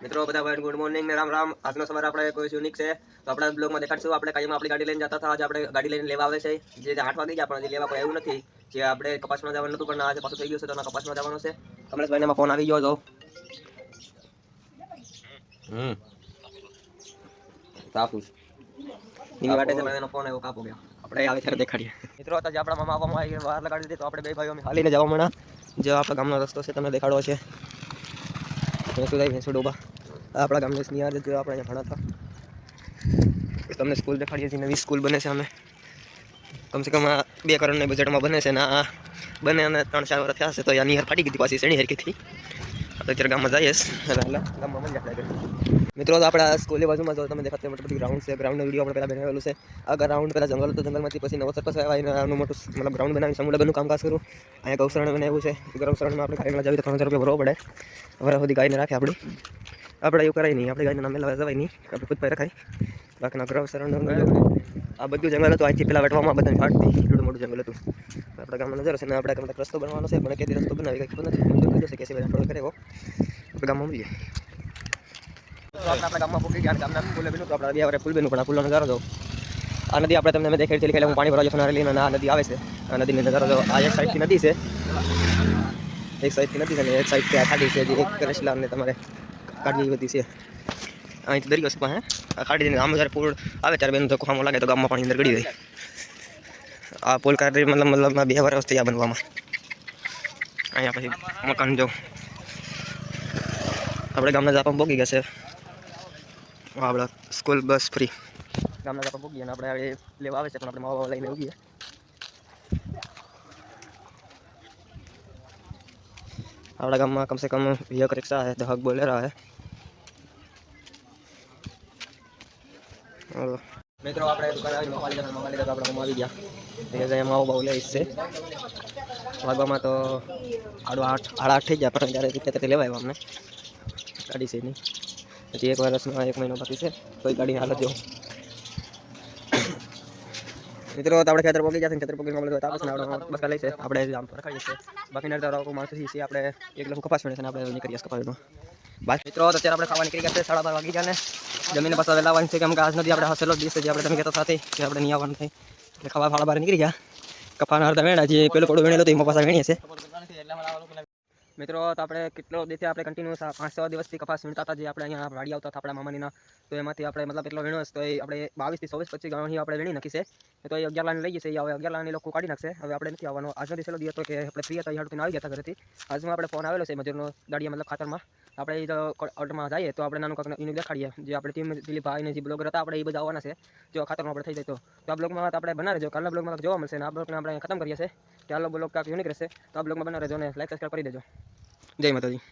મિત્રો બધા ભાઈ ગુડ મોર્નિંગ ને રામ રામ। આજનો સવાર આપણે કોઈ યુનિક છે તો આપણા બ્લોગમાં દેખાડશું। આપણે કાયમ આપણી ગાડી લઈને જતા હતા, આજે આપણે ગાડી લઈને લેવા આવે છે જે 8 વાગી ગયા પણ હજી લેવા કોઈ આવ્યું નથી। જે આપણે કપાસમાં જવાનું હતું પણ આજે પાછું થઈ ગયું છે તો કપાસમાં જવાનું છે। કમલેશભાઈના ફોન આવી ગયો તો કાપુસ એની વાટે છે, એનો ફોન આવ્યો કાપો ગયો, આપણે આવે ત્યારે દેખાડીએ। મિત્રો આજે આપણા મામા આવવામાં આવી વાર લગાડી દીધી તો આપણે બે ભાઈઓ હાલીને જવા મળ્યા। જે આપણા ગામનો રસ્તો છે તમને દેખાડવો છે। ભેંસો ડોબા આપણા ગામની નિહાર જો આપણે અહીંયા ભણા હતા તમને સ્કૂલ દેખાડીએ છીએ। નવી સ્કૂલ બને છે, અમે કમસે કમ 2 કરોડના બજેટમાં બને છે ને આ બને અને 3-4 વર્ષ થયા છે તો અહીંયા નિહાર ફાટી ગઈ પાછી શેણી હરકીથી। આપણે અત્યારે ગામમાં જઈએ ગામમાં મળી જાય। મિત્રો તો આપણા સ્કૂલની બાજુમાં જો તમે દેખાતો મોટું ગ્રાઉન્ડ છે, ગ્રાઉન્ડનો વિડીયો આપણે પહેલાં બનાવેલું છે। આ ગ્રાઉન્ડ પહેલાં જંગલ હતું, જંગલમાંથી પછી નવો સરપંચ આવ્યા આનું મોટું મતલબ ગ્રાઉન્ડ બનાવી સમૂહલગ્નનું કામકાજ કરું। અહીંયા ગૌશાળા બનાવ્યું છે, ગૌશાળામાં આપણે ગાયને જાવી તો 3000 રૂપિયા ભરવો પડે। હવે સુધી ગાયને રાખે આપણે એવું કરાય નહીં, આપણે ગાયના નામે લેવા જવાય નહીં, આપણે ખુદ પાઈ રખાય। બાકીના ગૌશાળાનું આ બધું જંગલ હતું, અહીંથી પેલા વેટવામાં બધાને ફાટતી એટલું મોટું જંગલ હતું। આપણા ગામમાં નજર છે ને આપણે કંઈક રસ્તો બનાવવાનો છે પણ કેથી રસ્તો બનાવી કંઈ ખબર નથી, મંજૂર થઈ જશે કે સિવાય આપણે કરેવો આપણે ગામમાં મળીએ। આપણા ગામમાં પૂકી ગયા, ગામના ફૂલે બન્યું તો આપણે 2 વાર ફૂલ બન્યું પણ આ ફૂલનો નજારો જો આ નદી આપણે તમને દેખાડી છે એટલે પાણી ભરવા જતો નારેલી અને આ નદી આવે છે। આ નદીની નજારો જો આ એક સાઈડથી નદી છે, એક સાઈડથી નદી છે ને એક સાઈડથી આ ખાડી છે જે એક કરેશલા ને તમારે કાઢવી બધી છે। અહીંથી દરિયો છે પણ આ કાઢી દઈને આમ જ્યારે પૂર આવે ત્યારે બેન તો ખામો લાગે તો ગામમાં પાણી અંદર ગળી જાય। આ પુલ કાઢી મતલબ 2 વર્ષ થયા બનવામાં। અહીંયા પછી મકાન જો આપણે ગામના જાપા પોગી ગયા છે। આપણે સ્કૂલ બસ ફ્રી ગામના જાપા પોગી અને આપણે લેવા આવે છે પણ આપણે માવા લઈને ઉગીએ। આપણા ગામમાં कम से कम 1 रिक्शा है, 10 बोलेरो है। મિત્રો આપણે દુકાન આવી મમ્મા લીધા તો આપણે મમ્મા આવી ગયા એટલે માવો બહુ લે છે વાગવામાં તો 8:30 થઈ ગયા પણ ત્યારે રીતે લેવા આવ્યા અમને ગાડી છે નહીં હજી 1 વર્ષમાં 1 મહિનો બાકી છે કોઈ ગાડી હાલત જો। મિત્રો તો આપણે ખેતર પોગી જશે, ખેતર પોગી મળે તો તાપસ ને આપણે બસ લઈ છે આપણે આમ પર ખાઈએ છે બાકી નડતા રાકો માણસો છે આપણે એક લખો કપાસ વેણે છે આપણે નીકળીએ કપાસનો। બસ મિત્રો તો અત્યારે આપણે ખાવા નીકળી ગયા છે 12:30 વાગી ગયા ને જમીને પાછા વહેલા આવવાનું છે કેમ કે આજ નથી આપણે હસેલો દિવસ જે આપણે તમે કહેતા સાથે કે આપણે નહીં આવવાનું થાય એટલે ખાવા ફાળા બહાર નીકળી ગયા। કપાના અડધા વેણા જે પેલો કોડો વેણેલો તો એમાં પાછા વેણીએ છે। મિત્રો તો આપણે કેટલો દિવસથી આપણે કન્ટિન્યુઅસ 5-6 દિવસથી કપાસ વીણતા હતા જે આપણે અહીંયા વાડી આવતા હતા આપણા મામાનીના તો એમાંથી આપણે મતલબ એટલો વીણ્યો તો એ આપણે 22 થી 24 25 ગણી આપણે વીણી નાખી છે તો એ 11 લાખ લઈ જશે, હવે 11 લાખ લોકો કાઢી નાખશે। હવે આપણે નથી આવવાનો, આજનો દિવસ દી હતો કે આપણે ફ્રી હતા યાર આવી ગયા હતા ઘરેથી। આજમાં આપણે ફોન આવેલો છે મજૂરનો દાડિયા મતલબ ખાતરમાં આપણે જો ઓટમાં જઈએ તો આપણે નાનું કાંક એને દેખાડીએ જે આપણે ટીમ દિલીપભાઈ ને જે બ્લોગર હતા આપણે એ બધા આવવાના છે જો ખાતરમાં આપણે થઈ જાય તો આ બ્લોગમાં આપણે બના રહેજો, કાલના બ્લોગમાં જોવા મળશે ને આ બ્લોગને આપણે ખતમ કરીએ છીએ કે આ બ્લોગ કાંક યુનિક રહેશે તો આ બ્લોગમાં બના રહેજો અને લાઈક સબસ્ક્રાઈબ કરી દેજો। જય માતાજી।